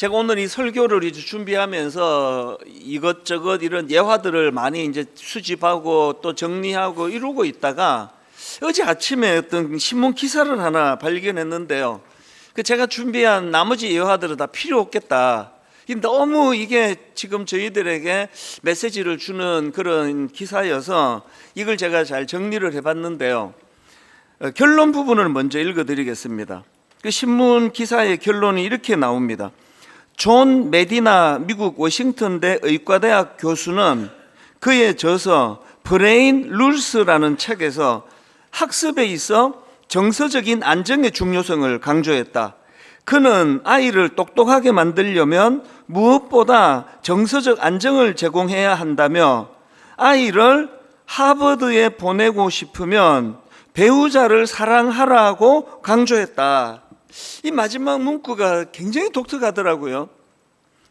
제가 오늘 이 설교를 이제 준비하면서 이것저것 이런 예화들을 많이 이제 수집하고 또 정리하고 이러고 있다가 어제 아침에 어떤 신문 기사를 하나 발견했는데요. 제가 준비한 나머지 예화들은 다 필요 없겠다. 너무 이게 지금 저희들에게 메시지를 주는 그런 기사여서 이걸 제가 잘 정리를 해봤는데요. 결론 부분을 먼저 읽어드리겠습니다. 그 신문 기사의 결론이 이렇게 나옵니다. 존 메디나 미국 워싱턴대 의과대학 교수는 그의 저서 브레인 룰스라는 책에서 학습에 있어 정서적인 안정의 중요성을 강조했다. 그는 아이를 똑똑하게 만들려면 무엇보다 정서적 안정을 제공해야 한다며 아이를 하버드에 보내고 싶으면 배우자를 사랑하라고 강조했다. 이 마지막 문구가 굉장히 독특하더라고요.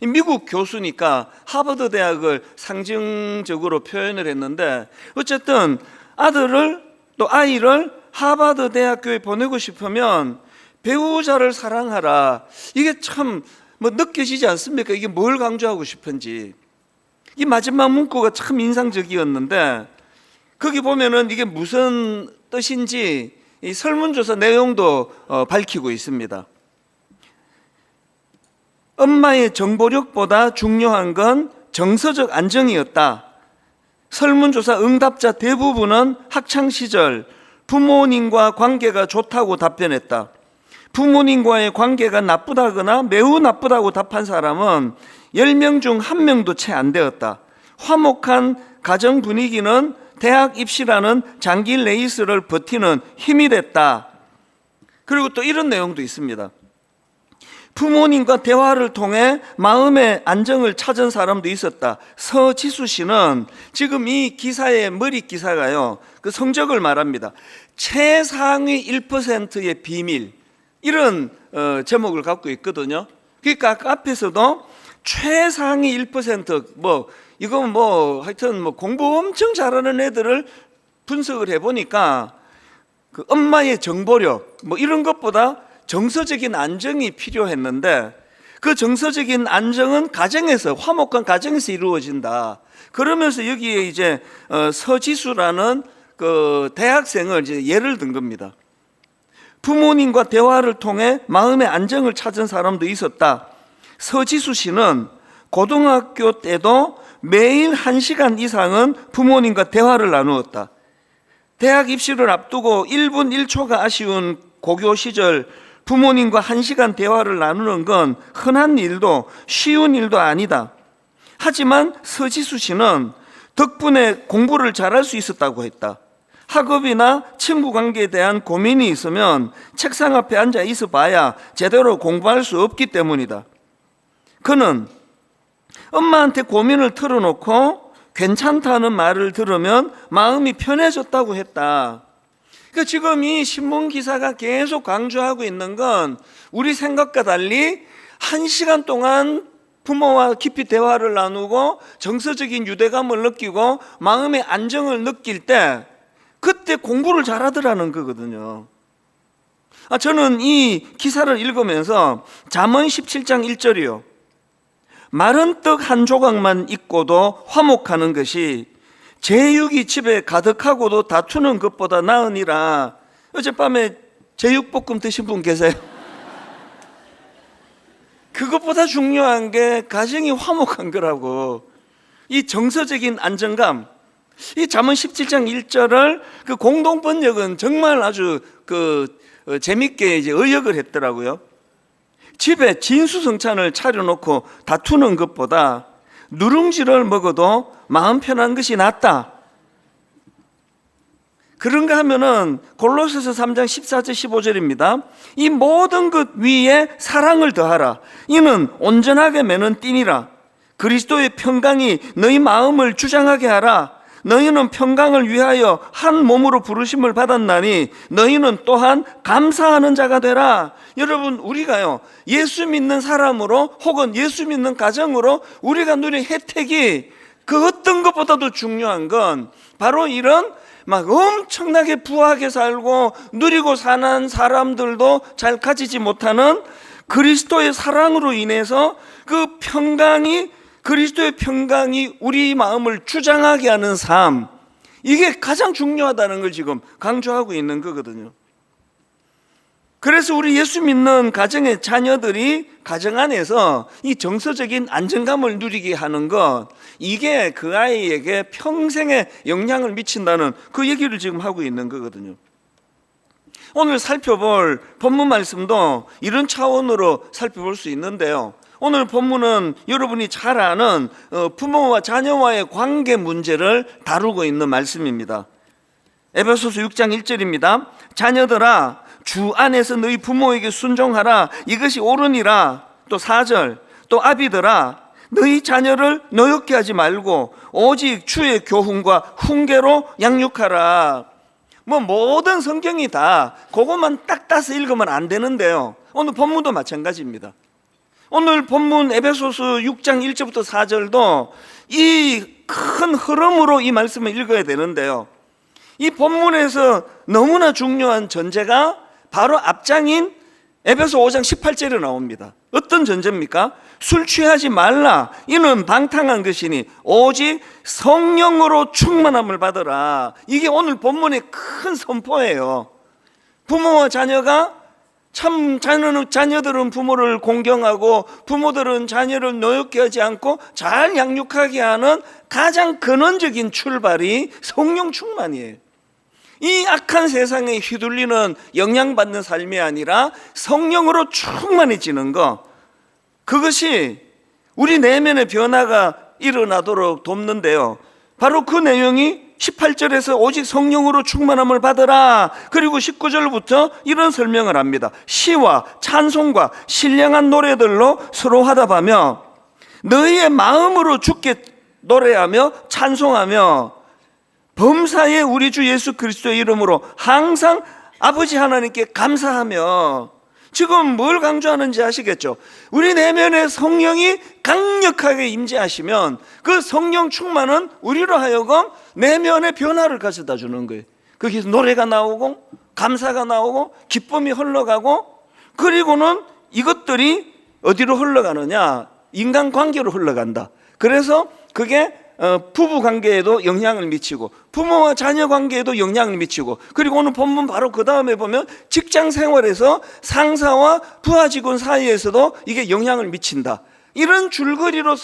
미국 교수니까 하버드 대학을 상징적으로 표현을 했는데 어쨌든 아들을 또 아이를 하버드 대학교에 보내고 싶으면 배우자를 사랑하라. 이게 참 느껴지지 않습니까? 이게 뭘 강조하고 싶은지. 이 마지막 문구가 참 인상적이었는데 거기 보면은 이게 무슨 뜻인지 이 설문조사 내용도 밝히고 있습니다. 엄마의 정보력보다 중요한 건 정서적 안정이었다. 설문조사 응답자 대부분은 학창시절 부모님과 관계가 좋다고 답변했다. 부모님과의 관계가 나쁘다거나 매우 나쁘다고 답한 사람은 10명 중 1명도 채 안 되었다. 화목한 가정 분위기는 대학 입시라는 장기 레이스를 버티는 힘이 됐다. 그리고 또 이런 내용도 있습니다. 부모님과 대화를 통해 마음의 안정을 찾은 사람도 있었다. 서지수 씨는 지금 이 기사의 머리 기사가요, 그 성적을 말합니다. 최상위 1%의 비밀, 이런 제목을 갖고 있거든요. 그러니까 아까 앞에서도 최상위 1%, 이건 하여튼 공부 엄청 잘하는 애들을 분석을 해보니까 그 엄마의 정보력 이런 것보다 정서적인 안정이 필요했는데 그 정서적인 안정은 가정에서, 화목한 가정에서 이루어진다. 그러면서 여기에 이제 서지수라는 그 대학생을 이제 예를 든 겁니다. 부모님과 대화를 통해 마음의 안정을 찾은 사람도 있었다. 서지수 씨는 고등학교 때도 매일 1시간 이상은 부모님과 대화를 나누었다. 대학 입시를 앞두고 1분 1초가 아쉬운 고교 시절 부모님과 1시간 대화를 나누는 건 흔한 일도 쉬운 일도 아니다. 하지만 서지수 씨는 덕분에 공부를 잘할 수 있었다고 했다. 학업이나 친구 관계에 대한 고민이 있으면 책상 앞에 앉아 있어 봐야 제대로 공부할 수 없기 때문이다. 그는 엄마한테 고민을 털어놓고 괜찮다는 말을 들으면 마음이 편해졌다고 했다. 그러니까 지금 이 신문 기사가 계속 강조하고 있는 건 우리 생각과 달리 1시간 동안 부모와 깊이 대화를 나누고 정서적인 유대감을 느끼고 마음의 안정을 느낄 때 그때 공부를 잘하더라는 거거든요. 저는 이 기사를 읽으면서 잠언 17장 1절이요. 마른 떡 한 조각만 있고도 화목하는 것이 제육이 집에 가득하고도 다투는 것보다 나으니라. 어젯밤에 제육볶음 드신 분 계세요? 그것보다 중요한 게 가정이 화목한 거라고. 이 정서적인 안정감, 이 잠언 17장 1절을 그 공동 번역은 정말 아주 재밌게 이제 의역을 했더라고요. 집에 진수성찬을 차려놓고 다투는 것보다 누룽지를 먹어도 마음 편한 것이 낫다. 그런가 하면은 골로새서 3장 14절 15절입니다. 이 모든 것 위에 사랑을 더하라. 이는 온전하게 매는 띠니라. 그리스도의 평강이 너희 마음을 주장하게 하라. 너희는 평강을 위하여 한 몸으로 부르심을 받았나니 너희는 또한 감사하는 자가 되라. 여러분, 우리가요 예수 믿는 사람으로 혹은 예수 믿는 가정으로 우리가 누린 혜택이 그 어떤 것보다도 중요한 건 바로 이런 막 엄청나게 부하게 살고 누리고 사는 사람들도 잘 가지지 못하는 그리스도의 사랑으로 인해서 그 평강이, 그리스도의 평강이 우리 마음을 주장하게 하는 삶, 이게 가장 중요하다는 걸 지금 강조하고 있는 거거든요. 그래서 우리 예수 믿는 가정의 자녀들이 가정 안에서 이 정서적인 안정감을 누리게 하는 것, 이게 그 아이에게 평생에 영향을 미친다는 그 얘기를 지금 하고 있는 거거든요. 오늘 살펴볼 본문 말씀도 이런 차원으로 살펴볼 수 있는데요. 오늘 본문은 여러분이 잘 아는 부모와 자녀와의 관계 문제를 다루고 있는 말씀입니다. 에베소서 6장 1절입니다. 자녀들아, 주 안에서 너희 부모에게 순종하라, 이것이 옳으니라. 또 4절, 또 아비들아, 너희 자녀를 노엽게 하지 말고 오직 주의 교훈과 훈계로 양육하라. 모든 성경이 다 그것만 딱 따서 읽으면 안 되는데요, 오늘 본문도 마찬가지입니다. 오늘 본문 에베소서 6장 1절부터 4절도 이 큰 흐름으로 이 말씀을 읽어야 되는데요, 이 본문에서 너무나 중요한 전제가 바로 앞장인 에베소 5장 18절에 나옵니다. 어떤 전제입니까? 술 취하지 말라, 이는 방탕한 것이니 오직 성령으로 충만함을 받으라. 이게 오늘 본문의 큰 선포예요. 부모와 자녀가 참, 자녀들은 부모를 공경하고 부모들은 자녀를 노엽게 하지 않고 잘 양육하게 하는 가장 근원적인 출발이 성령 충만이에요. 이 악한 세상에 휘둘리는 영향받는 삶이 아니라 성령으로 충만해지는 것, 그것이 우리 내면의 변화가 일어나도록 돕는데요, 바로 그 내용이 18절에서 오직 성령으로 충만함을 받으라, 그리고 19절부터 이런 설명을 합니다. 시와 찬송과 신령한 노래들로 서로 화답하며 너희의 마음으로 주께 노래하며 찬송하며 범사에 우리 주 예수 그리스도의 이름으로 항상 아버지 하나님께 감사하며. 지금 뭘 강조하는지 아시겠죠? 우리 내면에 성령이 강력하게 임재하시면 그 성령 충만은 우리로 하여금 내면의 변화를 가져다 주는 거예요. 거기서 노래가 나오고 감사가 나오고 기쁨이 흘러가고, 그리고는 이것들이 어디로 흘러가느냐? 인간관계로 흘러간다. 그래서 그게 부부 관계에도 영향을 미치고 부모와 자녀 관계에도 영향을 미치고, 그리고 오늘 본문 바로 그 다음에 보면 직장 생활에서 상사와 부하 직원 사이에서도 이게 영향을 미친다. 이런 줄거리로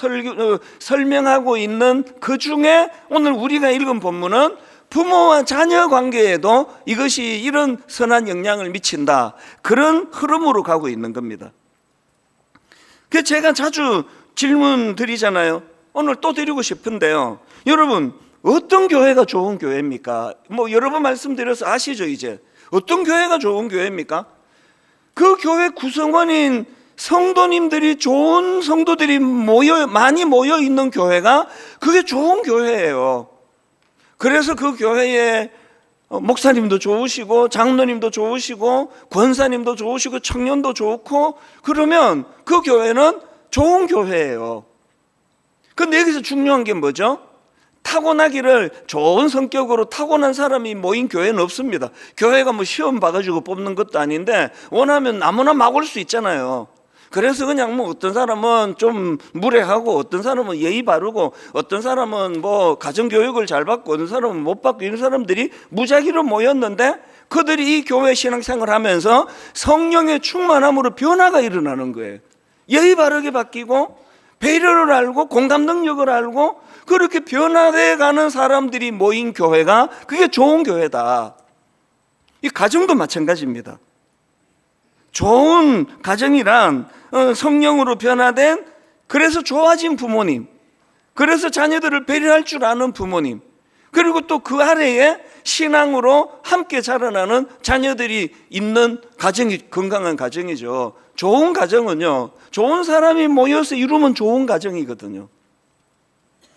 설명하고 있는 그 중에 오늘 우리가 읽은 본문은 부모와 자녀 관계에도 이것이 이런 선한 영향을 미친다, 그런 흐름으로 가고 있는 겁니다. 그래서 제가 자주 질문 드리잖아요. 오늘 또 드리고 싶은데요, 여러분 어떤 교회가 좋은 교회입니까? 여러 번 말씀드려서 아시죠? 이제 어떤 교회가 좋은 교회입니까? 그 교회 구성원인 성도님들이, 좋은 성도들이 많이 모여 있는 교회가 그게 좋은 교회예요. 그래서 그 교회에 목사님도 좋으시고 장로님도 좋으시고 권사님도 좋으시고 청년도 좋고, 그러면 그 교회는 좋은 교회예요. 근데 여기서 중요한 게 뭐죠? 타고나기를 좋은 성격으로 타고난 사람이 모인 교회는 없습니다. 교회가 시험 봐가지고 뽑는 것도 아닌데 원하면 아무나 막 올 수 있잖아요. 그래서 그냥 어떤 사람은 좀 무례하고 어떤 사람은 예의 바르고 어떤 사람은 가정교육을 잘 받고 어떤 사람은 못 받고, 이런 사람들이 무작위로 모였는데 그들이 이 교회 신앙생활을 하면서 성령의 충만함으로 변화가 일어나는 거예요. 예의 바르게 바뀌고 배려를 알고 공감 능력을 알고 그렇게 변화돼 가는 사람들이 모인 교회가 그게 좋은 교회다. 이 가정도 마찬가지입니다. 좋은 가정이란 성령으로 변화된, 그래서 좋아진 부모님, 그래서 자녀들을 배려할 줄 아는 부모님, 그리고 또 그 아래에 신앙으로 함께 자라나는 자녀들이 있는 가정이 건강한 가정이죠. 좋은 가정은요, 좋은 사람이 모여서 이루면 좋은 가정이거든요.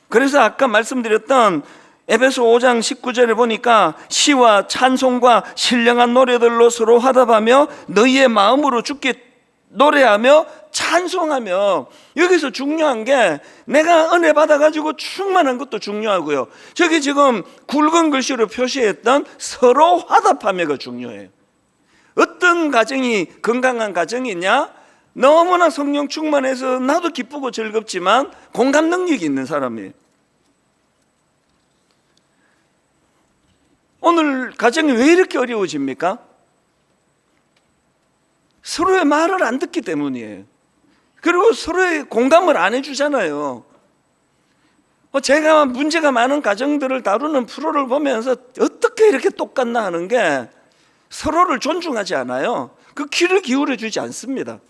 그래서 아까 말씀드렸던 에베소 5장 19절에 보니까 시와 찬송과 신령한 노래들로 서로 화답하며 너희의 마음으로 주께 노래하며 찬송하며. 여기서 중요한 게 내가 은혜 받아가지고 충만한 것도 중요하고요, 저기 지금 굵은 글씨로 표시했던 서로 화답하며가 중요해요. 어떤 가정이 건강한 가정이냐? 너무나 성령 충만해서 나도 기쁘고 즐겁지만 공감 능력이 있는 사람이에요. 오늘 가정이 왜 이렇게 어려워집니까? 서로의 말을 안 듣기 때문이에요. 그리고 서로의 공감을 안 해주잖아요. 제가 문제가 많은 가정들을 다루는 프로를 보면서 어떻게 이렇게 똑같나 하는 게 서로를 존중하지 않아요. 그 귀를 기울여 주지 않습니다.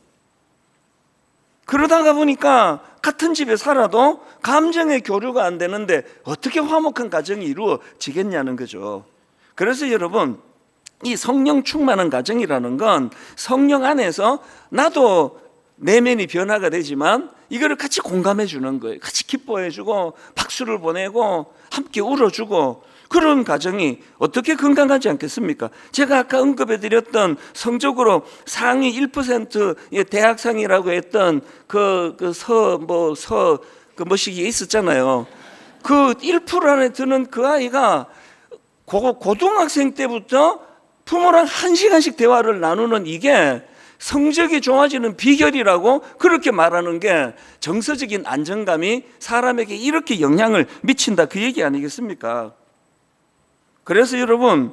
그러다가 보니까 같은 집에 살아도 감정의 교류가 안 되는데 어떻게 화목한 가정이 이루어지겠냐는 거죠. 그래서 여러분, 이 성령 충만한 가정이라는 건 성령 안에서 나도 내면이 변화가 되지만 이거를 같이 공감해 주는 거예요. 같이 기뻐해 주고 박수를 보내고 함께 울어주고, 그런 가정이 어떻게 건강하지 않겠습니까? 제가 아까 언급해 드렸던 성적으로 상위 1%의 대학상이라고 했던 그 뭐시기에 있었잖아요. 그 1% 안에 드는 그 아이가 고등학생 때부터 부모랑 1시간씩 대화를 나누는, 이게 성적이 좋아지는 비결이라고 그렇게 말하는 게 정서적인 안정감이 사람에게 이렇게 영향을 미친다, 그 얘기 아니겠습니까? 그래서 여러분,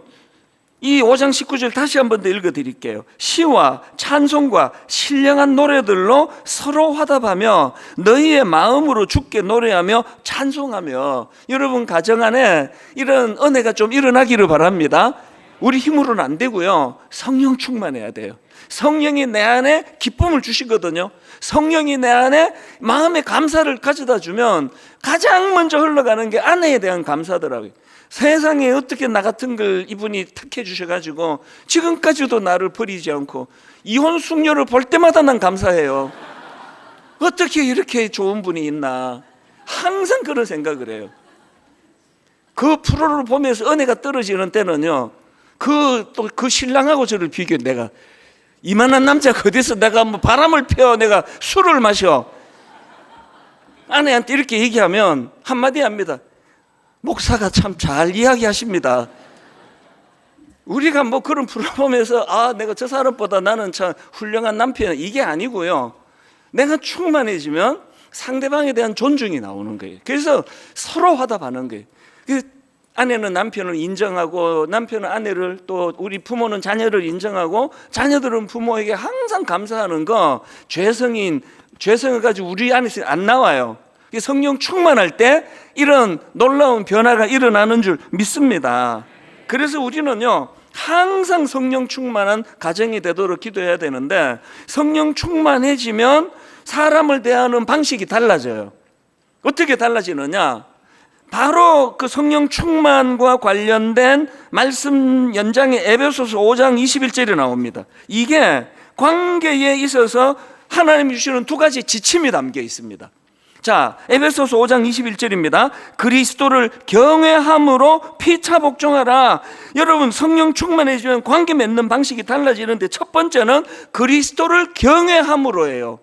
이 5장 19절 다시 한 번 더 읽어드릴게요. 시와 찬송과 신령한 노래들로 서로 화답하며 너희의 마음으로 주께 노래하며 찬송하며. 여러분 가정 안에 이런 은혜가 좀 일어나기를 바랍니다. 우리 힘으로는 안 되고요, 성령 충만해야 돼요. 성령이 내 안에 기쁨을 주시거든요. 성령이 내 안에 마음의 감사를 가져다 주면 가장 먼저 흘러가는 게 아내에 대한 감사더라고요. 세상에 어떻게 나 같은 걸 이분이 택해 주셔가지고 지금까지도 나를 버리지 않고, 이혼 숙녀를 볼 때마다 난 감사해요. 어떻게 이렇게 좋은 분이 있나, 항상 그런 생각을 해요. 그 프로를 보면서 은혜가 떨어지는 때는요, 그 신랑하고 저를 비교해. 내가 이만한 남자가 어디서 내가 뭐 바람을 펴, 내가 술을 마셔. 아내한테 이렇게 얘기하면 한마디 합니다. 목사가 참 잘 이야기하십니다. 우리가 뭐 그런 프로 보면서 내가 저 사람보다 나는 참 훌륭한 남편, 이게 아니고요, 내가 충만해지면 상대방에 대한 존중이 나오는 거예요. 그래서 서로 화답하는 거예요. 아내는 남편을 인정하고, 남편은 아내를, 또 우리 부모는 자녀를 인정하고, 자녀들은 부모에게 항상 감사하는 거, 죄성을 가지고 우리 안에서 안 나와요. 성령 충만할 때 이런 놀라운 변화가 일어나는 줄 믿습니다. 그래서 우리는요, 항상 성령 충만한 가정이 되도록 기도해야 되는데, 성령 충만해지면 사람을 대하는 방식이 달라져요. 어떻게 달라지느냐? 바로 그 성령 충만과 관련된 말씀 연장에 에베소서 5장 21절이 나옵니다. 이게 관계에 있어서 하나님이 주시는 두 가지 지침이 담겨 있습니다. 자, 에베소서 5장 21절입니다. 그리스도를 경외함으로 피차 복종하라. 여러분, 성령 충만해지면 관계 맺는 방식이 달라지는데, 첫 번째는 그리스도를 경외함으로예요.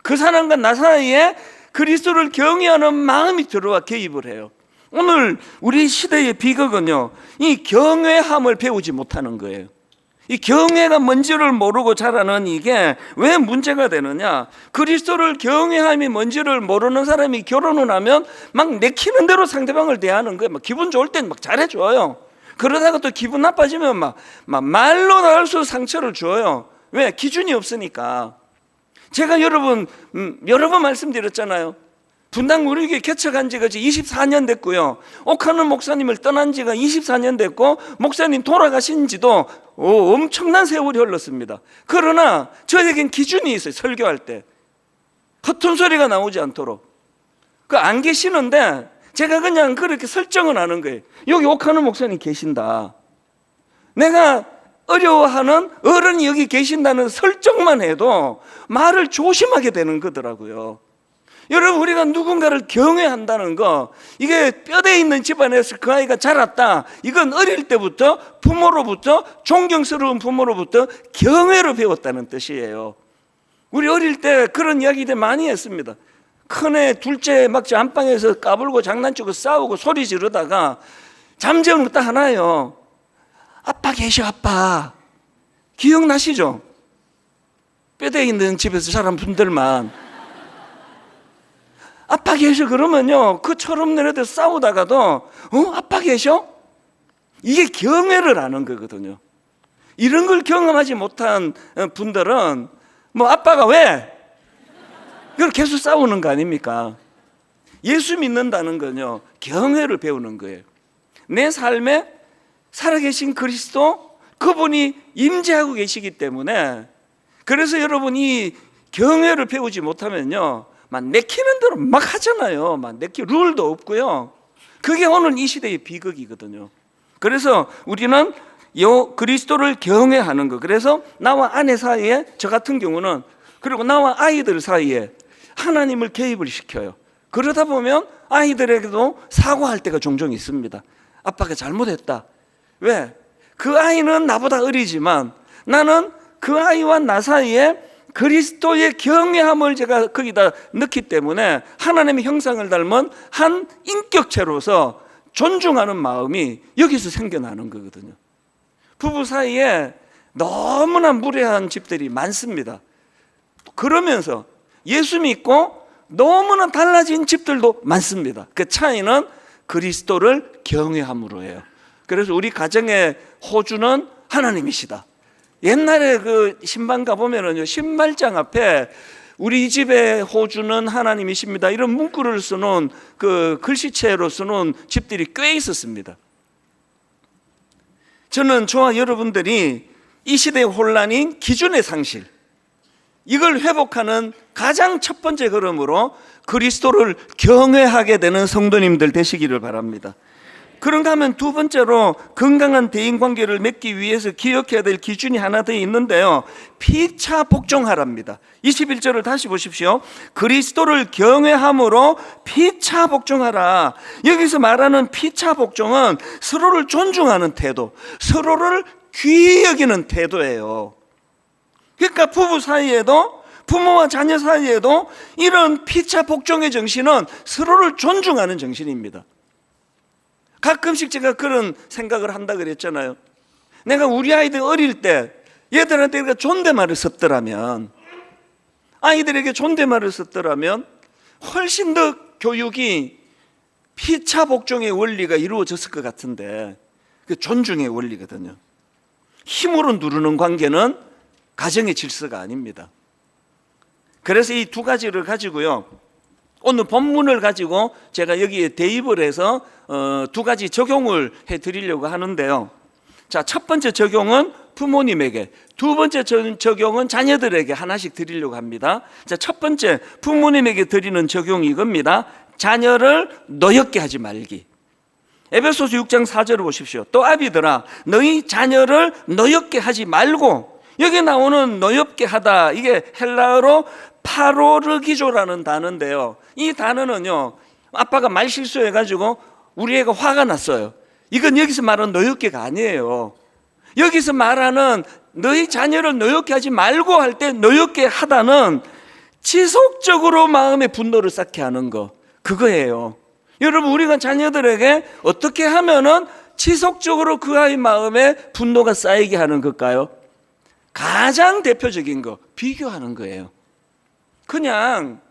그 사람과 나 사이에 그리스도를 경외하는 마음이 들어와 개입을 해요. 오늘 우리 시대의 비극은요, 이 경외함을 배우지 못하는 거예요. 이 경외가 뭔지를 모르고 자라는 이게 왜 문제가 되느냐? 그리스도를 경외함이 뭔지를 모르는 사람이 결혼을 하면 막 내키는 대로 상대방을 대하는 거예요. 막 기분 좋을 땐 막 잘해줘요. 그러다가 또 기분 나빠지면 막 말로 나올 수 상처를 줘요. 왜? 기준이 없으니까. 제가 여러 번 말씀드렸잖아요. 분당 우리교회 개척한 지가 24년 됐고요, 옥하는 목사님을 떠난 지가 24년 됐고, 목사님 돌아가신 지도 엄청난 세월이 흘렀습니다. 그러나 저에겐 기준이 있어요. 설교할 때 허튼 소리가 나오지 않도록. 안 계시는데 제가 그냥 그렇게 설정을 하는 거예요. 여기 옥하는 목사님 계신다, 내가 어려워하는 어른이 여기 계신다는 설정만 해도 말을 조심하게 되는 거더라고요. 여러분, 우리가 누군가를 경외한다는 거, 이게 뼈대 있는 집안에서 그 아이가 자랐다, 이건 어릴 때부터 부모로부터, 존경스러운 부모로부터 경외를 배웠다는 뜻이에요. 우리 어릴 때 그런 이야기들 많이 했습니다. 큰애 둘째 막 저 안방에서 까불고 장난치고 싸우고 소리 지르다가 잠재우는 거 딱 하나예요. 아빠 계셔, 아빠. 기억나시죠? 뼈대 있는 집에서 자란 분들만. 아빠 계셔 그러면요, 그 철없는 애들 싸우다가도 아빠 계셔? 이게 경외를 하는 거거든요. 이런 걸 경험하지 못한 분들은 뭐 아빠가 왜? 그걸 계속 싸우는 거 아닙니까? 예수 믿는다는 건요, 경외를 배우는 거예요. 내 삶에 살아계신 그리스도, 그분이 임재하고 계시기 때문에, 그래서 여러분이 경외를 배우지 못하면요, 막 내키는 대로 막 하잖아요. 막 룰도 없고요. 그게 오늘 이 시대의 비극이거든요. 그래서 우리는 그리스도를 경외하는 거. 그래서 나와 아내 사이에, 저 같은 경우는, 그리고 나와 아이들 사이에 하나님을 개입을 시켜요. 그러다 보면 아이들에게도 사과할 때가 종종 있습니다. 아빠가 잘못했다. 왜? 그 아이는 나보다 어리지만 나는 그 아이와 나 사이에 그리스도의 경외함을 제가 거기다 넣기 때문에 하나님의 형상을 닮은 한 인격체로서 존중하는 마음이 여기서 생겨나는 거거든요. 부부 사이에 너무나 무례한 집들이 많습니다. 그러면서 예수 믿고 너무나 달라진 집들도 많습니다. 그 차이는 그리스도를 경외함으로예요. 그래서 우리 가정의 호주는 하나님이시다. 옛날에 그 신방 가보면은요, 신발장 앞에 우리 집의 호주는 하나님이십니다, 이런 문구를 쓰는 그 글씨체로 쓰는 집들이 꽤 있었습니다. 저와 여러분들이 이 시대의 혼란인 기준의 상실, 이걸 회복하는 가장 첫 번째 걸음으로 그리스도를 경외하게 되는 성도님들 되시기를 바랍니다. 그런가 하면 두 번째로 건강한 대인관계를 맺기 위해서 기억해야 될 기준이 하나 더 있는데요, 피차 복종하랍니다. 21절을 다시 보십시오. 그리스도를 경외함으로 피차 복종하라. 여기서 말하는 피차 복종은 서로를 존중하는 태도, 서로를 귀히 여기는 태도예요. 그러니까 부부 사이에도, 부모와 자녀 사이에도 이런 피차 복종의 정신은 서로를 존중하는 정신입니다. 가끔씩 제가 그런 생각을 한다 그랬잖아요. 내가 우리 아이들 어릴 때 얘들한테 내가 존댓말을 썼더라면, 아이들에게 존댓말을 썼더라면 훨씬 더 교육이 피차 복종의 원리가 이루어졌을 것 같은데, 그 존중의 원리거든요. 힘으로 누르는 관계는 가정의 질서가 아닙니다. 그래서 이 두 가지를 가지고요, 오늘 본문을 가지고 제가 여기에 대입을 해서 두 가지 적용을 해드리려고 하는데요. 자, 첫 번째 적용은 부모님에게, 두 번째 적용은 자녀들에게 하나씩 드리려고 합니다. 자, 첫 번째 부모님에게 드리는 적용이 이겁니다. 자녀를 노엽게 하지 말기. 에베소서 6장 4절을 보십시오. 또 아비들아, 너희 자녀를 노엽게 하지 말고. 여기 나오는 노엽게 하다, 이게 헬라어로 파로르기조라는 단어인데요, 이 단어는요, 아빠가 말 실수해가지고 우리 애가 화가 났어요. 이건 여기서 말하는 노엽게가 아니에요. 여기서 말하는 너희 자녀를 노엽게 하지 말고 할 때 노엽게 하다는 지속적으로 마음의 분노를 쌓게 하는 거, 그거예요. 여러분, 우리가 자녀들에게 어떻게 하면은 지속적으로 그 아이 마음에 분노가 쌓이게 하는 걸까요? 가장 대표적인 거, 비교하는 거예요. 그냥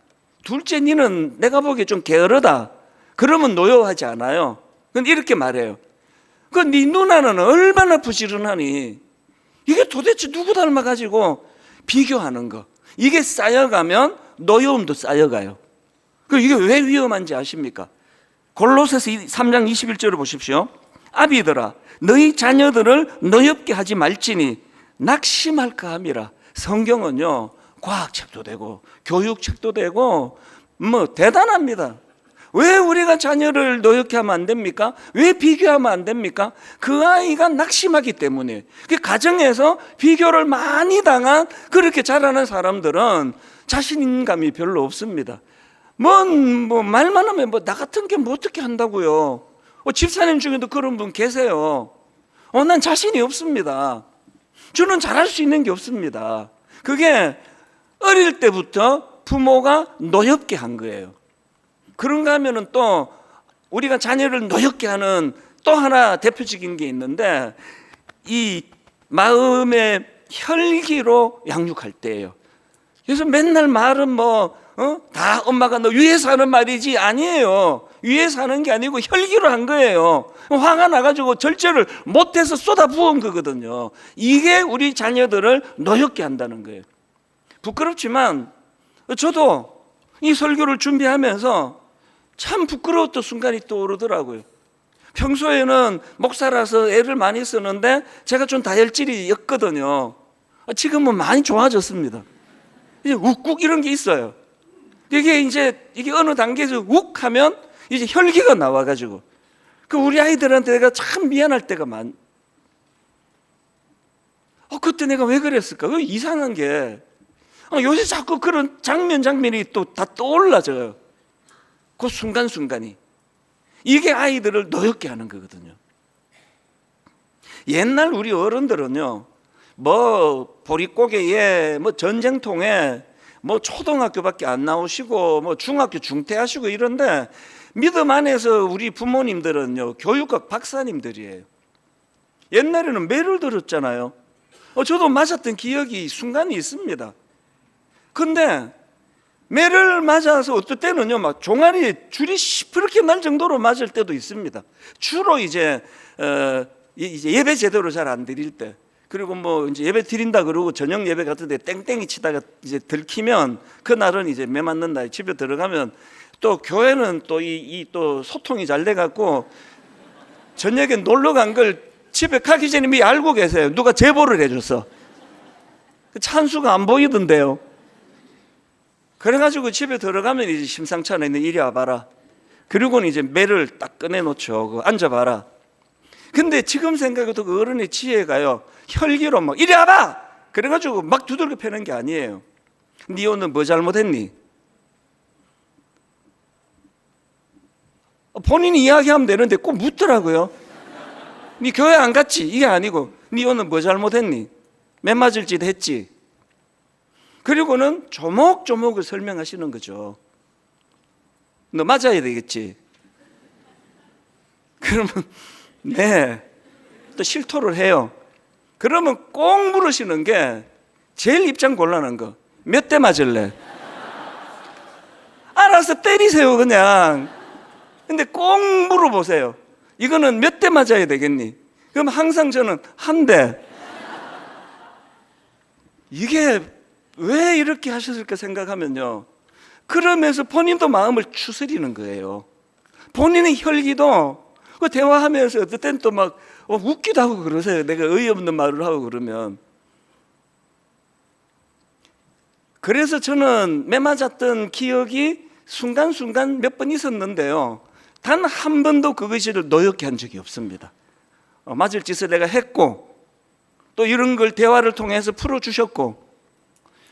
둘째 니는 내가 보기에 좀 게으르다, 그러면 노여워하지 않아요. 근데 이렇게 말해요. 그 네 누나는 얼마나 부지런하니, 이게 도대체 누구 닮아가지고 비교하는 거, 이게 쌓여가면 노여움도 쌓여가요. 이게 왜 위험한지 아십니까? 골로새서 3장 21절을 보십시오. 아비들아, 너희 자녀들을 노엽게 하지 말지니 낙심할까 함이라. 성경은요, 과학책도 되고 교육책도 되고 뭐 대단합니다. 왜 우리가 자녀를 노엽게 하면 안 됩니까? 왜 비교하면 안 됩니까? 그 아이가 낙심하기 때문에. 그 가정에서 비교를 많이 당한 그렇게 자라는 사람들은 자신감이 별로 없습니다. 뭐 말만 하면 나 같은 게 뭐 어떻게 한다고요. 집사님 중에도 그런 분 계세요. 난 자신이 없습니다. 저는 잘할 수 있는 게 없습니다. 그게 어릴 때부터 부모가 노엽게 한 거예요. 그런가 하면은 또 우리가 자녀를 노엽게 하는 또 하나 대표적인 게 있는데, 이 마음의 혈기로 양육할 때예요. 그래서 맨날 말은 다 엄마가 너 위해서 하는 말이지, 아니에요. 위해서 하는 게 아니고 혈기로 한 거예요. 화가 나가지고 절제를 못해서 쏟아 부은 거거든요. 이게 우리 자녀들을 노엽게 한다는 거예요. 부끄럽지만 저도 이 설교를 준비하면서 참 부끄러웠던 순간이 떠오르더라고요. 평소에는 목사라서 애를 많이 쓰는데 제가 좀 다혈질이었거든요. 지금은 많이 좋아졌습니다. 이제 욱욱 이런 게 있어요. 이게 어느 단계에서 욱 하면 이제 혈기가 나와가지고 우리 아이들한테 내가 참 미안할 때가 그때 내가 왜 그랬을까? 이상한 게 요새 자꾸 그런 장면이 또 다 떠올라져요. 그 순간순간이. 이게 아이들을 노엽게 하는 거거든요. 옛날 우리 어른들은요, 보릿고개에, 전쟁통에, 초등학교밖에 안 나오시고, 중학교 중퇴하시고 이런데, 믿음 안에서 우리 부모님들은요, 교육학 박사님들이에요. 옛날에는 매를 들었잖아요. 저도 맞았던 기억이 순간이 있습니다. 근데 매를 맞아서 어떨 때는요, 종아리 줄이 시퍼렇게 날 정도로 맞을 때도 있습니다. 주로 이제 예배 제대로 잘 안 드릴 때, 그리고 이제 예배 드린다 그러고 저녁 예배 같은데 땡땡이 치다가 이제 들키면 그날은 이제 매 맞는 날 집에 들어가면 또 교회는 또 소통이 잘 돼갖고 저녁에 놀러 간 걸 집에 가기 전에 미리 알고 계세요. 누가 제보를 해줬어. 찬수가 안 보이던데요. 그래가지고 집에 들어가면 이제 심상치 않아. 이리 와봐라. 그리고는 이제 매를 딱 꺼내놓죠. 앉아봐라. 근데 지금 생각해도 그 어른의 지혜가요, 혈기로 이리 와봐! 그래가지고 막 두들겨 패는 게 아니에요. 네 오늘 뭐 잘못했니? 본인이 이야기하면 되는데 꼭 묻더라고요. 네 교회 안 갔지? 이게 아니고 네 오늘 뭐 잘못했니? 매 맞을 짓 했지? 그리고는 조목조목을 설명하시는 거죠. 너 맞아야 되겠지? 그러면 네, 또 실토를 해요. 그러면 꼭 물으시는 게 제일 입장 곤란한 거, 몇 대 맞을래? 알아서 때리세요 그냥. 근데 꼭 물어보세요. 이거는 몇 대 맞아야 되겠니? 그럼 항상 저는 한 대. 이게 왜 이렇게 하셨을까 생각하면요, 그러면서 본인도 마음을 추스리는 거예요. 본인의 혈기도 대화하면서 어떨 땐 또 웃기도 하고 그러세요. 내가 어이없는 말을 하고 그러면. 그래서 저는 매 맞았던 기억이 순간순간 몇 번 있었는데요, 단 한 번도 그것을 노엽게 한 적이 없습니다. 맞을 짓을 내가 했고, 또 이런 걸 대화를 통해서 풀어주셨고,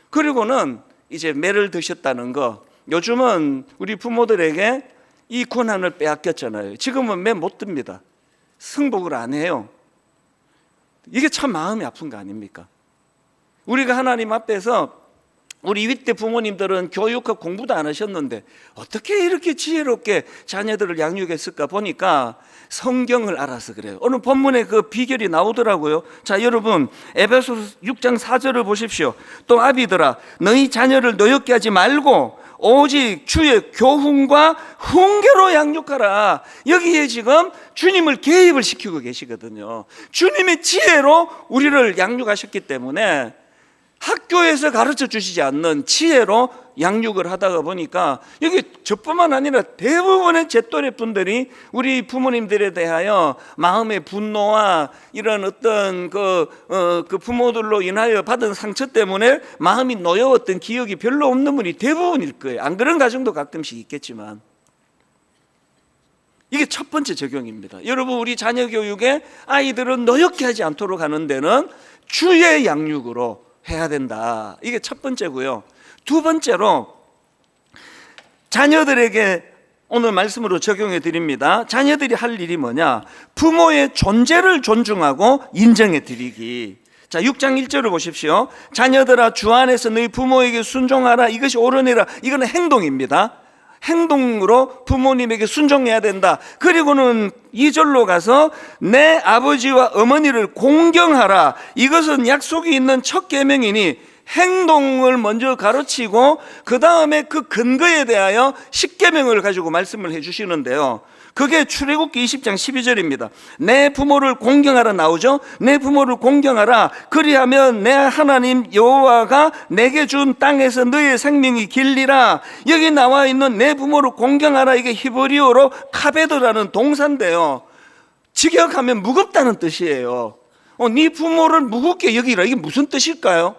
그리고는 이제 매를 드셨다는 거, 요즘은 우리 부모들에게 이 권한을 빼앗겼잖아요. 지금은 매 못 듭니다. 승복을 안 해요. 이게 참 마음이 아픈 거 아닙니까? 우리가 하나님 앞에서, 우리 윗대 부모님들은 교육학 공부도 안 하셨는데 어떻게 이렇게 지혜롭게 자녀들을 양육했을까 보니까 성경을 알아서 그래요. 오늘 본문에 그 비결이 나오더라고요. 자, 여러분 에베소서 6장 4절을 보십시오. 또 아비들아, 너희 자녀를 노엽게 하지 말고 오직 주의 교훈과 훈계로 양육하라. 여기에 지금 주님을 개입을 시키고 계시거든요. 주님의 지혜로 우리를 양육하셨기 때문에 학교에서 가르쳐 주시지 않는 지혜로 양육을 하다가 보니까 여기 저뿐만 아니라 대부분의 제 또래 분들이 우리 부모님들에 대하여 마음의 분노와 이런 어떤 그 부모들로 인하여 받은 상처 때문에 마음이 놓여웠던 기억이 별로 없는 분이 대부분일 거예요. 안 그런 가정도 가끔씩 있겠지만 이게 첫 번째 적용입니다. 여러분, 우리 자녀 교육에 아이들은 노엽게 하지 않도록 하는 데는 주의 양육으로 해야 된다. 이게 첫 번째고요. 두 번째로 자녀들에게 오늘 말씀으로 적용해 드립니다. 자녀들이 할 일이 뭐냐? 부모의 존재를 존중하고 인정해 드리기. 자, 6장 1절을 보십시오. 자녀들아, 주 안에서 너희 부모에게 순종하라. 이것이 옳으니라. 이거는 행동입니다. 행동으로 부모님에게 순종해야 된다. 그리고는 2절로 가서 내 아버지와 어머니를 공경하라. 이것은 약속이 있는 첫 계명이니 행동을 먼저 가르치고 그 다음에 그 근거에 대하여 십계명을 가지고 말씀을 해주시는데요. 그게 출애굽기 20장 12절입니다. 내 부모를 공경하라 나오죠. 내 부모를 공경하라. 그리하면 내 하나님 여호와가 내게 준 땅에서 너의 생명이 길리라. 여기 나와 있는 내 부모를 공경하라, 이게 히브리어로 카베드라는 동사인데요. 직역하면 무겁다는 뜻이에요. 네 부모를 무겁게 여기라, 이게 무슨 뜻일까요?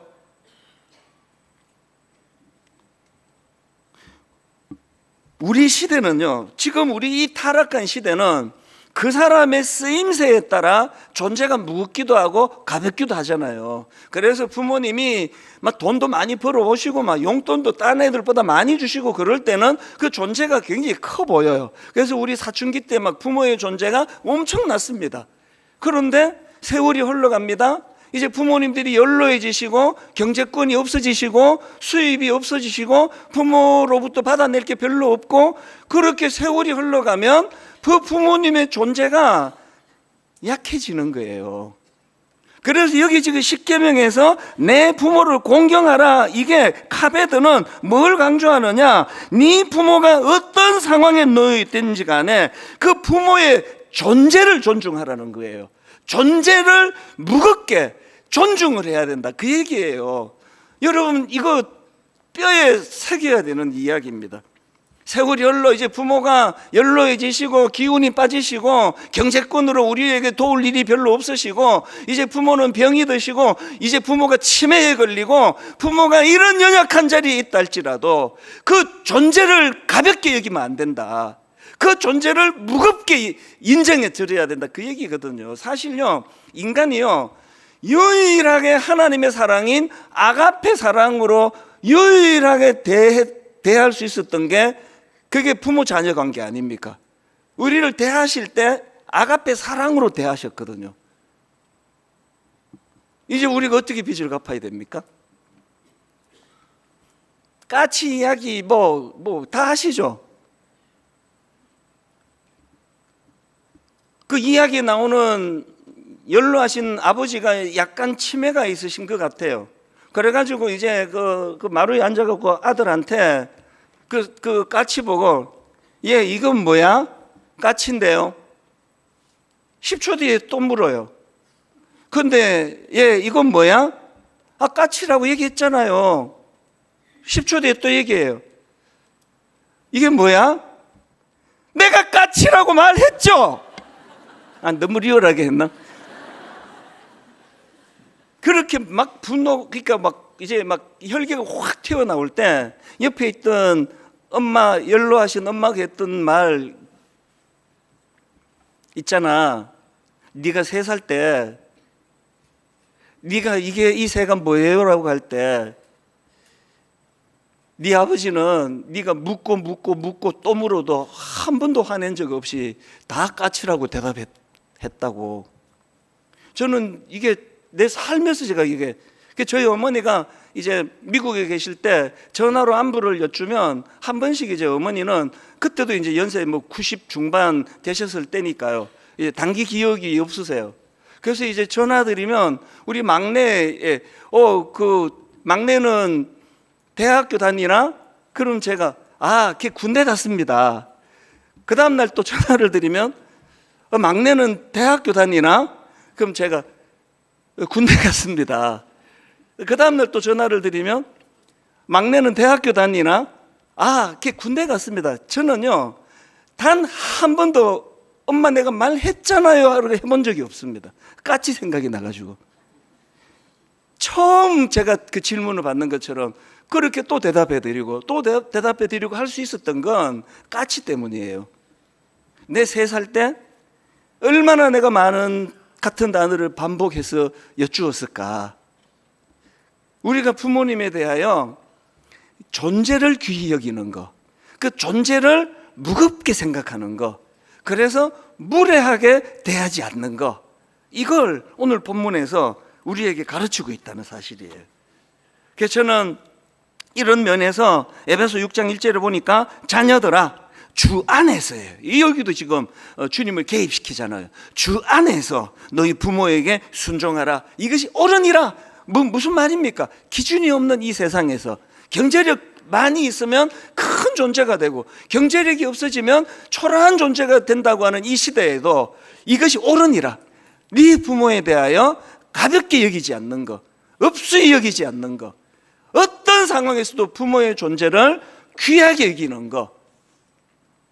우리 시대는요, 지금 우리 이 타락한 시대는 그 사람의 쓰임새에 따라 존재가 무겁기도 하고 가볍기도 하잖아요. 그래서 부모님이 막 돈도 많이 벌어오시고 막 용돈도 딴 애들보다 많이 주시고 그럴 때는 그 존재가 굉장히 커 보여요. 그래서 우리 사춘기 때 막 부모의 존재가 엄청났습니다. 그런데 세월이 흘러갑니다. 이제 부모님들이 연로해지시고 경제권이 없어지시고 수입이 없어지시고 부모로부터 받아낼 게 별로 없고, 그렇게 세월이 흘러가면 그 부모님의 존재가 약해지는 거예요. 그래서 여기 지금 십계명에서 내 부모를 공경하라, 이게 카베드는 뭘 강조하느냐, 네 부모가 어떤 상황에 놓여 있든지 간에 그 부모의 존재를 존중하라는 거예요. 존재를 무겁게 존중을 해야 된다, 그 얘기예요. 여러분, 이거 뼈에 새겨야 되는 이야기입니다. 세월이 흘러 이제 부모가 연로해지시고 기운이 빠지시고 경제권으로 우리에게 도울 일이 별로 없으시고, 이제 부모는 병이 드시고 이제 부모가 치매에 걸리고 부모가 이런 연약한 자리에 있다 할지라도 그 존재를 가볍게 여기면 안 된다. 그 존재를 무겁게 인정해 드려야 된다, 그 얘기거든요. 사실요, 인간이요, 유일하게 하나님의 사랑인 아가페 사랑으로 유일하게 대할 수 있었던 게 그게 부모 자녀 관계 아닙니까? 우리를 대하실 때 아가페 사랑으로 대하셨거든요. 이제 우리가 어떻게 빚을 갚아야 됩니까? 까치 이야기 뭐 다 하시죠? 그 이야기에 나오는 연로하신 아버지가 약간 치매가 있으신 것 같아요. 그래가지고 이제 그 마루에 앉아갖고 아들한테 그 까치 보고, 얘 이건 뭐야? 까치인데요. 10초 뒤에 또 물어요. 근데 얘 이건 뭐야? 아, 까치라고 얘기했잖아요. 10초 뒤에 또 얘기해요. 이게 뭐야? 내가 까치라고 말했죠? 아, 너무 리얼하게 했나? 그렇게 막 그러니까 막 이제 막 혈기가 확 튀어나올 때 옆에 있던 엄마, 연로하신 엄마가 했던 말 있잖아. 네가 3살 때 네가 이 새가 뭐예요? 라고 할 때 네 아버지는 네가 묻고 또 물어도 한 번도 화낸 적 없이 다 까치라고 대답했다고. 저는 이게 내 살면서 제가 이게 저희 어머니가 이제 미국에 계실 때 전화로 안부를 여쭈면 한 번씩 이제 어머니는 그때도 이제 연세 90 중반 되셨을 때니까요. 이제 단기 기억이 없으세요. 그래서 이제 전화 드리면 우리 막내에 그 막내는 대학교 다니나? 그럼 제가 걔 군대 갔습니다. 그 다음 날 또 전화를 드리면 막내는 대학교 다니나? 그럼 제가 군대 갔습니다. 그 다음날 또 전화를 드리면 막내는 대학교 다니나? 걔 군대 갔습니다. 저는요, 단 한 번도 엄마 내가 말했잖아요 하고 해본 적이 없습니다. 까치 생각이 나가지고. 처음 제가 그 질문을 받는 것처럼 그렇게 또 대답해드리고 또 대답해드리고 할 수 있었던 건 까치 때문이에요. 내 3살 때 얼마나 내가 많은 같은 단어를 반복해서 여쭈었을까. 우리가 부모님에 대하여 존재를 귀히 여기는 거, 그 존재를 무겁게 생각하는 거, 그래서 무례하게 대하지 않는 거, 이걸 오늘 본문에서 우리에게 가르치고 있다는 사실이에요. 그래서 저는 이런 면에서 에베소 6장 1절을 보니까 자녀들아 주 안에서예요. 여기도 지금 주님을 개입시키잖아요. 주 안에서 너희 부모에게 순종하라. 이것이 옳으니라. 무슨 말입니까? 기준이 없는 이 세상에서 경제력 많이 있으면 큰 존재가 되고 경제력이 없어지면 초라한 존재가 된다고 하는 이 시대에도 이것이 옳으니라. 네 부모에 대하여 가볍게 여기지 않는 것, 업수히 여기지 않는 것, 어떤 상황에서도 부모의 존재를 귀하게 여기는 것.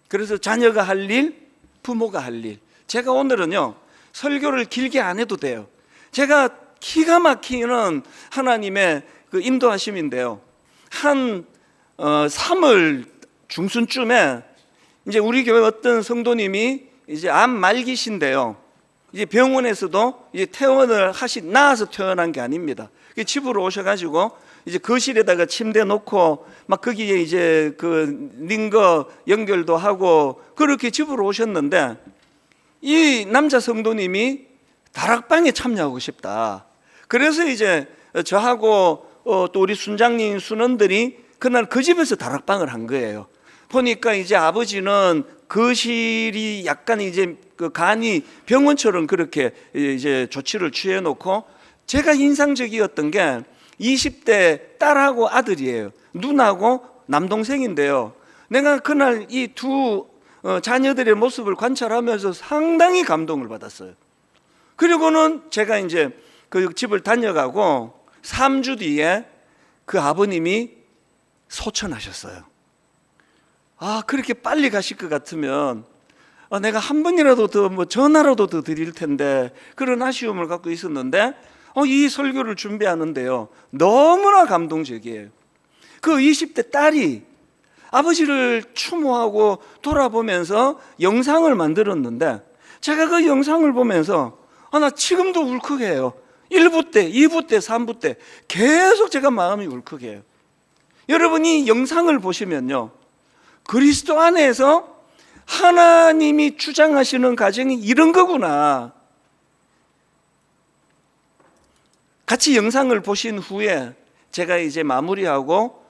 그래서 자녀가 할 일, 부모가 할 일. 제가 오늘은요 설교를 길게 안 해도 돼요. 제가 기가 막히는 하나님의 그 인도하심인데요. 한 3월 중순쯤에 이제 우리 교회 어떤 성도님이 이제 암 말기신데요. 이제 병원에서도 이제 퇴원을 나아서 퇴원한 게 아닙니다. 집으로 오셔가지고 이제 거실에다가 침대 놓고 막 거기에 이제 그 링거 연결도 하고 그렇게 집으로 오셨는데 이 남자 성도님이 다락방에 참여하고 싶다. 그래서 이제 저하고 또 우리 순장님 순원들이 그날 그 집에서 다락방을 한 거예요. 보니까 이제 아버지는 거실이 약간 이제 그 간이 병원처럼 그렇게 이제 조치를 취해 놓고, 제가 인상적이었던 게 20대 딸하고 아들이에요. 누나하고 남동생인데요. 내가 그날 이 두 자녀들의 모습을 관찰하면서 상당히 감동을 받았어요. 그리고는 제가 이제 그 집을 다녀가고 3주 뒤에 그 아버님이 소천하셨어요. 아, 그렇게 빨리 가실 것 같으면 내가 한 번이라도 더 뭐 전화라도 더 드릴 텐데, 그런 아쉬움을 갖고 있었는데 이 설교를 준비하는데요 너무나 감동적이에요. 그 20대 딸이 아버지를 추모하고 돌아보면서 영상을 만들었는데, 제가 그 영상을 보면서 나 지금도 울컥해요. 1부 때, 2부 때, 3부 때 계속 제가 마음이 울컥해요. 여러분이 영상을 보시면요, 그리스도 안에서 하나님이 주장하시는 가정이 이런 거구나. 같이 영상을 보신 후에 제가 이제 마무리하고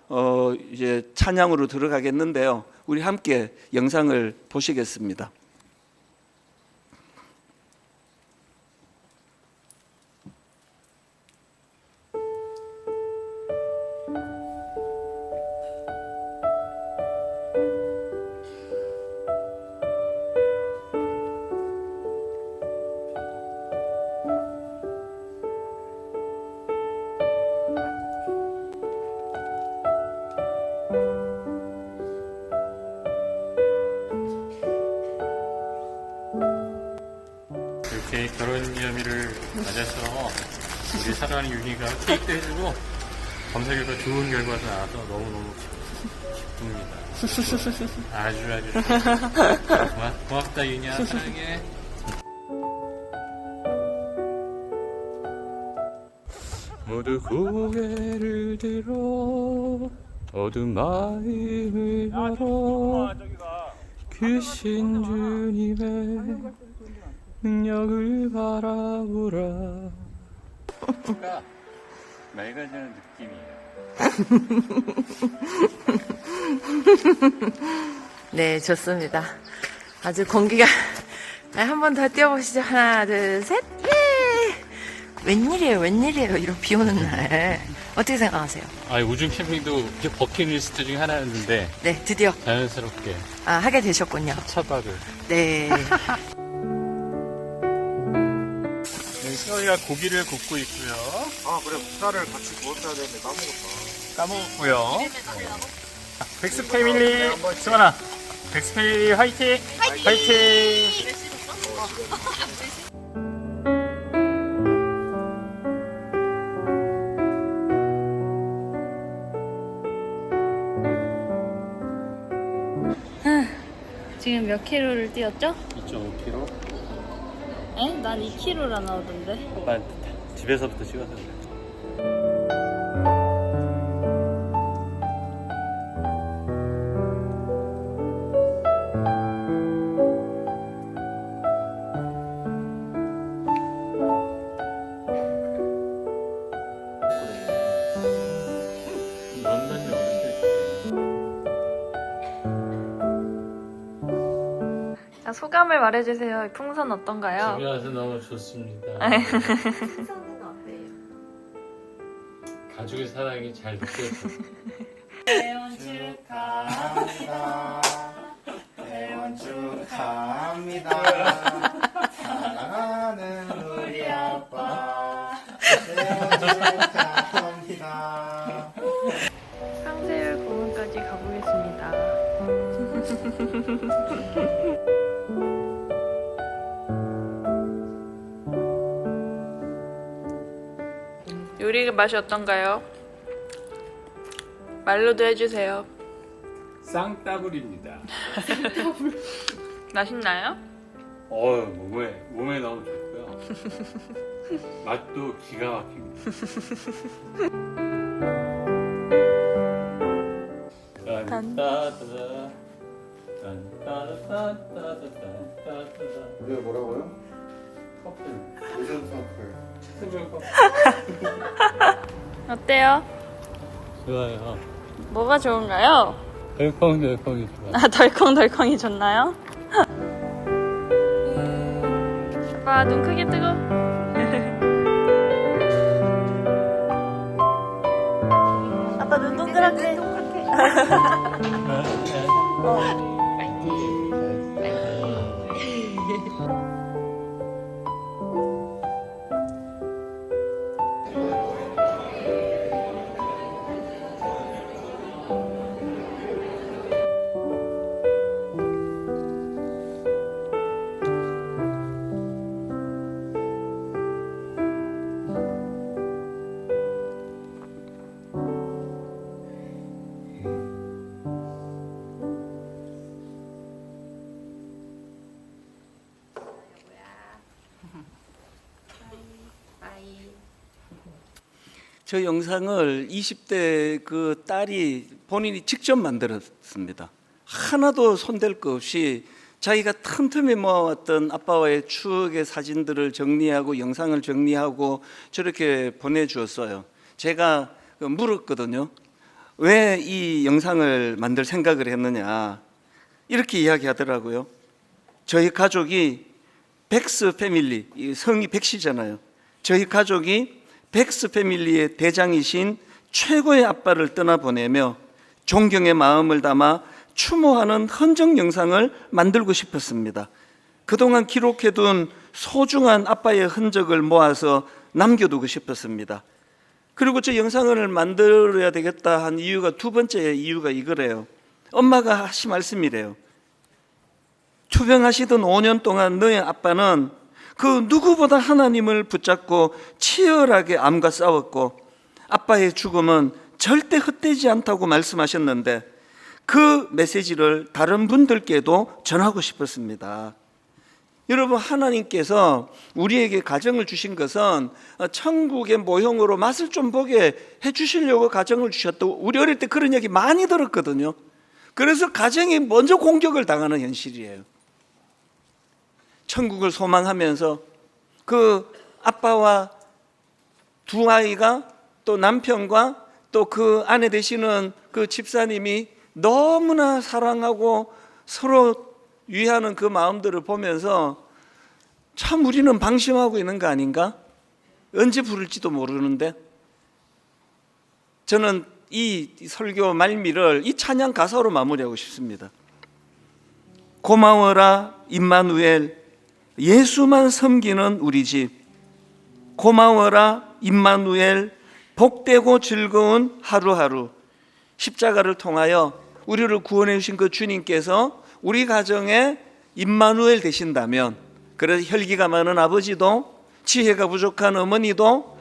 이제 찬양으로 들어가겠는데요. 우리 함께 영상을 보시겠습니다. 이렇게 결혼기념일을 맞아서 우리 사랑하는 윤희가 케이크도 해주고 검사 결과 좋은 결과가 나와서 너무너무 기쁩니다. 아주 고맙다 윤희야, 사랑해. 모두 고개를 들어 어두운 마음을 열어 크신 주님의 능력을 바라보라. 뭔가 맑아지는 느낌이에요. 네, 좋습니다. 아주 공기가. 한 번 더 뛰어보시죠. 하나, 둘, 셋. 예! 웬일이에요. 이런 비 오는 날. 어떻게 생각하세요? 우중 캠핑도 버킷리스트 중에 하나였는데 네, 드디어 자연스럽게 하게 되셨군요. 차박을. 네. 승원이가 고기를 굽고 있고요. 그래, 국사를 같이 구웠어야 되는데 까먹었고요. 백스 패밀리, 승원아, 백스 패밀리 화이팅! 화이팅! 지금 몇 킬로를 뛰었죠? 2.5kg? 에? 난 2킬로라 나오던데. 난 집에서부터 찍었는데. 소감을 말해주세요. 풍선 어떤가요? 집에 와서 너무 좋습니다. 풍선은 어때요? 가족의 사랑이 잘 느껴져. 대원 축하합니다. 대원 축하합니다. 사랑하는 우리 아빠. 대원 축하합니다. 상세율 공원까지 가보겠습니다. 요리 맛이 어떤가요? 말로도 해주세요. 쌍따블입니다. 맛있나요? 몸에 너무 좋고요. 맛도 기가 막힙니다. 딴따따다, 딴따따따따따따따따. 우리가 뭐라고요? 커플, 오션 서클. 수분 커플. 어때요? 좋아요. 뭐가 좋은가요? 덜컹덜컹이 좋아요. 아, 덜컹덜컹이 좋나요? 아빠 눈 크게 뜨고. 아빠 눈 동그랗게. 저 영상을 20대 그 딸이 본인이 직접 만들었습니다. 하나도 손댈 거 없이 자기가 틈틈이 모아왔던 아빠와의 추억의 사진들을 정리하고 영상을 정리하고 저렇게 보내주었어요. 제가 물었거든요. 왜 이 영상을 만들 생각을 했느냐. 이렇게 이야기하더라고요. 저희 가족이 백스 패밀리, 성이 백씨잖아요. 저희 가족이 백스 패밀리의 대장이신 최고의 아빠를 떠나보내며 존경의 마음을 담아 추모하는 헌정 영상을 만들고 싶었습니다. 그동안 기록해둔 소중한 아빠의 흔적을 모아서 남겨두고 싶었습니다. 그리고 저 영상을 만들어야 되겠다 한 이유가, 두 번째 이유가 이거래요. 엄마가 하신 말씀이래요. 투병하시던 5년 동안 너의 아빠는 그 누구보다 하나님을 붙잡고 치열하게 암과 싸웠고 아빠의 죽음은 절대 헛되지 않다고 말씀하셨는데 그 메시지를 다른 분들께도 전하고 싶었습니다. 여러분, 하나님께서 우리에게 가정을 주신 것은 천국의 모형으로 맛을 좀 보게 해주시려고 가정을 주셨다고 우리 어릴 때 그런 얘기 많이 들었거든요. 그래서 가정이 먼저 공격을 당하는 현실이에요. 천국을 소망하면서 그 아빠와 두 아이가 또 남편과 또 그 아내 되시는 그 집사님이 너무나 사랑하고 서로 위하는 그 마음들을 보면서 참 우리는 방심하고 있는 거 아닌가? 언제 부를지도 모르는데 저는 이 설교 말미를 이 찬양 가사로 마무리하고 싶습니다. 고마워라 임마누엘, 예수만 섬기는 우리 집. 고마워라 임마누엘, 복되고 즐거운 하루하루. 십자가를 통하여 우리를 구원해 주신 그 주님께서 우리 가정에 임마누엘 되신다면, 그래서 혈기가 많은 아버지도, 지혜가 부족한 어머니도,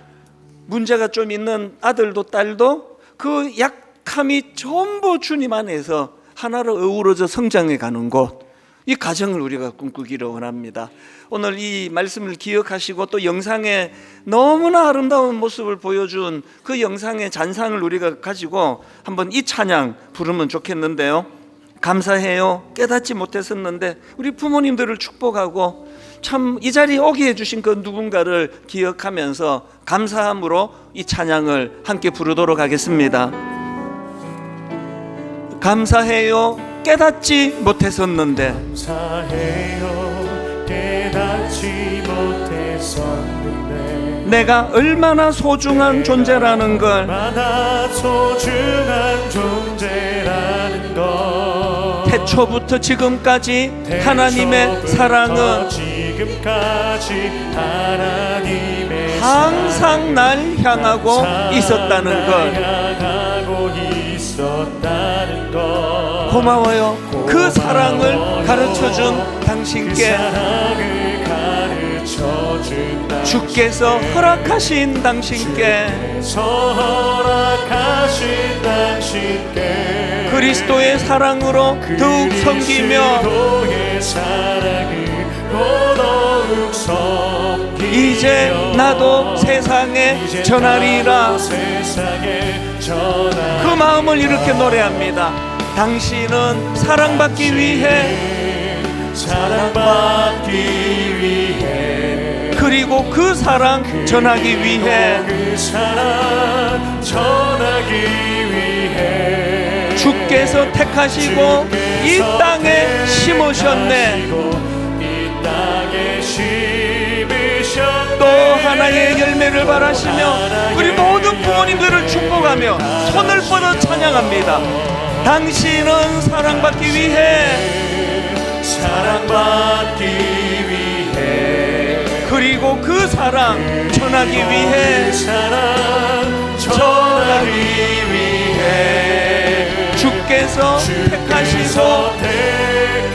문제가 좀 있는 아들도 딸도 그 약함이 전부 주님 안에서 하나로 어우러져 성장해 가는 곳, 이 가정을 우리가 꿈꾸기를 원합니다. 오늘 이 말씀을 기억하시고 또 영상에 너무나 아름다운 모습을 보여준 그 영상의 잔상을 우리가 가지고 한번 이 찬양 부르면 좋겠는데요. 감사해요, 깨닫지 못했었는데, 우리 부모님들을 축복하고 참 이 자리에 오게 해주신 그 누군가를 기억하면서 감사함으로 이 찬양을 함께 부르도록 하겠습니다. 감사해요, 깨닫지 못했었는데. 감사해요, 깨닫지 못했었는데 내가 얼마나 소중한 존재라는 걸, 얼마나 소중한 존재라는 것. 태초부터 지금까지 하나님의 사랑은 지금까지 하나님의 항상 날 향하고 있었다는 걸. 향하고 있었다는 것. 고마워요. 그 사랑을 가르쳐준 당신께, 사랑을 가르쳐준 주께서 허락하신 당신께, 허락하신 당신께 그리스도의 사랑으로 더욱 섬기며 그리스도의 사랑을 더욱 섬기며 이제 나도 세상에 이제 전하리라. 나도 세상에 전하리라. 그 마음을 이렇게 노래합니다. 당신은 사랑받기 위해, 사랑받기 위해 그리고 그 사랑 전하기 위해, 그 사랑 전하기 위해 주께서 택하시고 이 땅에 심으셨네. 이 땅에 심으셨네. 또 하나의 열매를 바라시며 우리 모든 부모님들을 축복하며 손을 뻗어 찬양합니다. 당신은 사랑받기 위해, 사랑받기 위해 그리고 그 사랑 전하기 위해, 그 사랑 전하기 위해 주께서 택하시고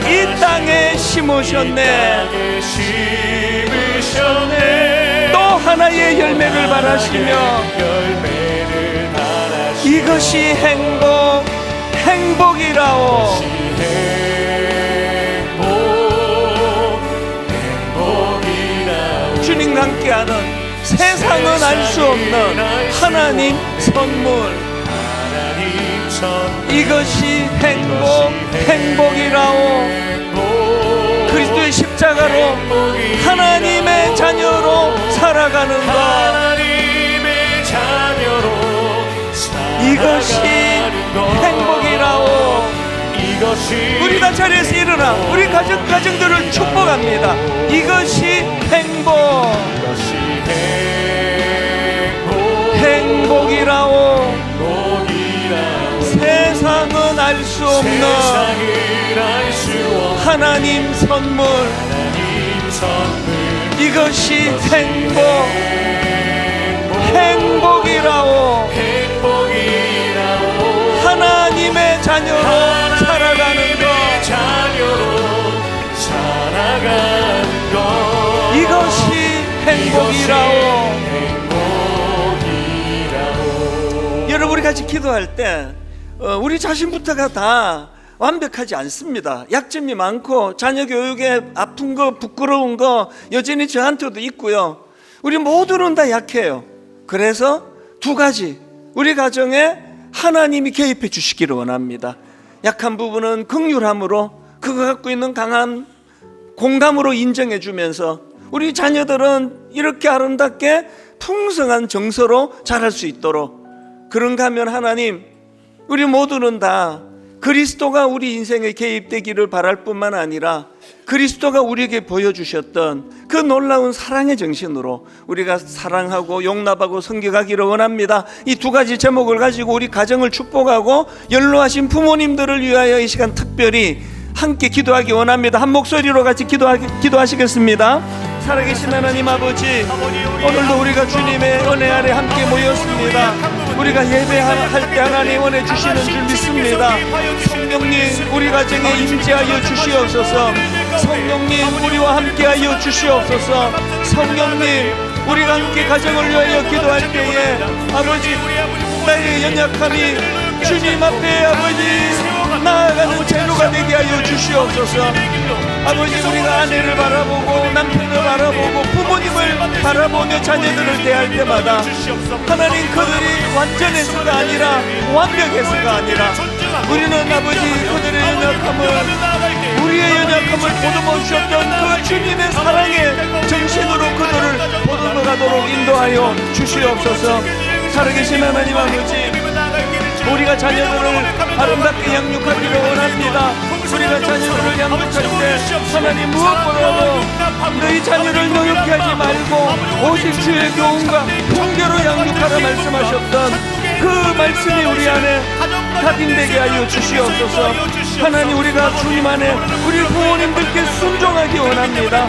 이 땅에 심으셨네. 심으셨네. 또 하나의 열매를 바라시며 열매를 바라시며 이것이 행복이라오. 행복이라오. 주님과 함께하는 세상은 알 수 없는 하나님 선물, 하나님 선 이것이 행복이라오. 그리스도의 십자가로 하나님의 자녀로 살아가는 것, 하나님의 자녀로 이것이 살아가는 것. 행복이라오. 이것이 우리 다 자리에서 일어나 우리 가정들을 축복합니다. 이것이 행복이라오. 세상은 알 수 없는 하나님 선물, 이것이 행복이라오. 하나님의 자녀로 살아가는 것, 이것이 행복이라오. 여러분, 우리 같이 기도할 때 우리 자신부터가 다 완벽하지 않습니다. 약점이 많고 자녀 교육에 아픈 거, 부끄러운 거 여전히 저한테도 있고요. 우리 모두는 다 약해요. 그래서 두 가지, 우리 가정에 하나님이 개입해 주시기를 원합니다. 약한 부분은 긍휼함으로, 그거 갖고 있는 강한 공감으로 인정해 주면서 우리 자녀들은 이렇게 아름답게 풍성한 정서로 자랄 수 있도록, 그런가 하면 하나님, 우리 모두는 다 그리스도가 우리 인생에 개입되기를 바랄 뿐만 아니라 그리스도가 우리에게 보여주셨던 그 놀라운 사랑의 정신으로 우리가 사랑하고 용납하고 섬겨가기를 원합니다. 이 두 가지 제목을 가지고 우리 가정을 축복하고 연로하신 부모님들을 위하여 이 시간 특별히 함께 기도하기 원합니다. 한 목소리로 같이 기도하시겠습니다. 살아계신 하나님 아버지, 오늘도 우리가 주님의 은혜 아래 함께 모였습니다. 우리가 예배할 때 하나님 은혜 주시는 줄 믿습니다. 성령님, 우리 가정에 임재하여 주시옵소서. 성령님, 우리와 함께하여 주시옵소서. 성령님, 우리가 함께 가정을 위하여 기도할 때에 아버지, 나의 연약함이 주님 앞에 아버지 나아가는 재료가 되게 하여 주시옵소서. 아버지, 우리가 아내를 바라보고 남편을 바라보고 부모님을 바라보며 자녀들을 대할 때마다 하나님, 그들이 완전해서가 아니라 완벽해서가 아니라 우리는 아버지 그들의 연약함을, 우리의 연약함을 보듬어 주셨던 그 주님의 사랑의 정신으로 그들을 보듬어 가도록 인도하여 주시옵소서. 살아계신 하나님 아버지, 우리가 자녀들을 아름답게 양육하기를 원합니다. 우리가 자녀를 양육할 때 하나님 무엇보다도 너희 자녀를 노엽게 하지 말고 오직 주의 교훈과 훈계로 양육하라 말씀하셨던 그 말씀이 우리 안에 각인되게 하여 주시옵소서. 하나님, 우리가 주님 안에 우리 부모님들께 순종하기 원합니다.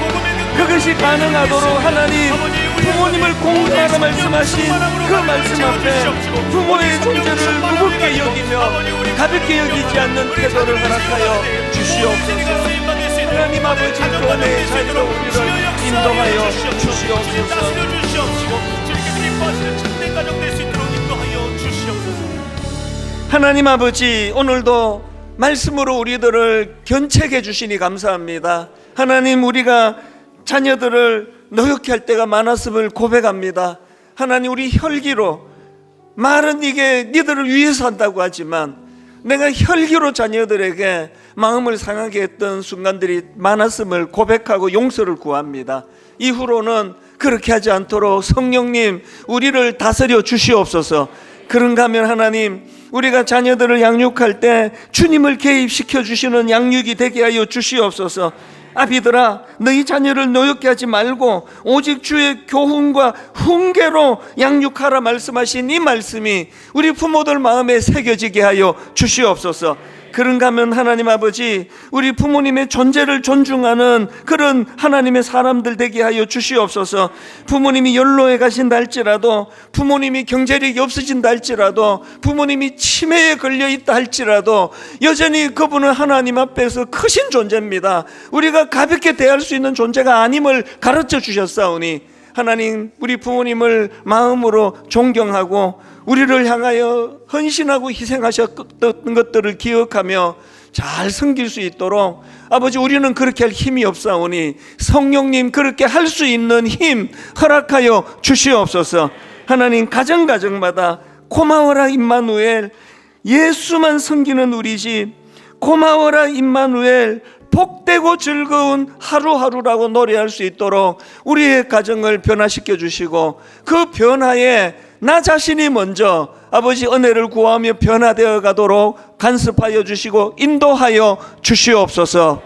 그것이 가능하도록 하나님, 부모님을 공경하라 말씀하신 그 말씀 앞에 부모의 존재를 무겁게 여기며 가볍게 여기지 않는 태도를 허락하여 주시옵소서. 하나님 아버지, 그 은혜의 자리로 우리를 인도하여 주시옵소서. 하나님 아버지, 오늘도 말씀으로 우리들을 견책해 주시니 감사합니다. 하나님, 우리가 자녀들을 노엽게 할 때가 많았음을 고백합니다. 하나님, 우리 혈기로, 말은 이게 니들을 위해서 한다고 하지만 내가 혈기로 자녀들에게 마음을 상하게 했던 순간들이 많았음을 고백하고 용서를 구합니다. 이후로는 그렇게 하지 않도록 성령님, 우리를 다스려 주시옵소서. 그런가 하면 하나님, 우리가 자녀들을 양육할 때 주님을 개입시켜 주시는 양육이 되게 하여 주시옵소서. 아비들아, 너희 자녀를 노엽게 하지 말고 오직 주의 교훈과 훈계로 양육하라 말씀하신 이 말씀이 우리 부모들 마음에 새겨지게 하여 주시옵소서. 그런가 하면 하나님 아버지, 우리 부모님의 존재를 존중하는 그런 하나님의 사람들 되게 하여 주시옵소서. 부모님이 연로해 가신다 할지라도, 부모님이 경제력이 없어진다 할지라도, 부모님이 치매에 걸려 있다 할지라도 여전히 그분은 하나님 앞에서 크신 존재입니다. 우리가 가볍게 대할 수 있는 존재가 아님을 가르쳐 주셨사오니 하나님, 우리 부모님을 마음으로 존경하고 우리를 향하여 헌신하고 희생하셨던 것들을 기억하며 잘 섬길 수 있도록 아버지, 우리는 그렇게 할 힘이 없사오니 성령님, 그렇게 할 수 있는 힘 허락하여 주시옵소서. 하나님, 가정가정마다 고마워라 임마누엘, 예수만 섬기는 우리 집, 고마워라 임마누엘, 복되고 즐거운 하루하루라고 노래할 수 있도록 우리의 가정을 변화시켜 주시고 그 변화에 나 자신이 먼저 아버지 은혜를 구하며 변화되어 가도록 간섭하여 주시고 인도하여 주시옵소서.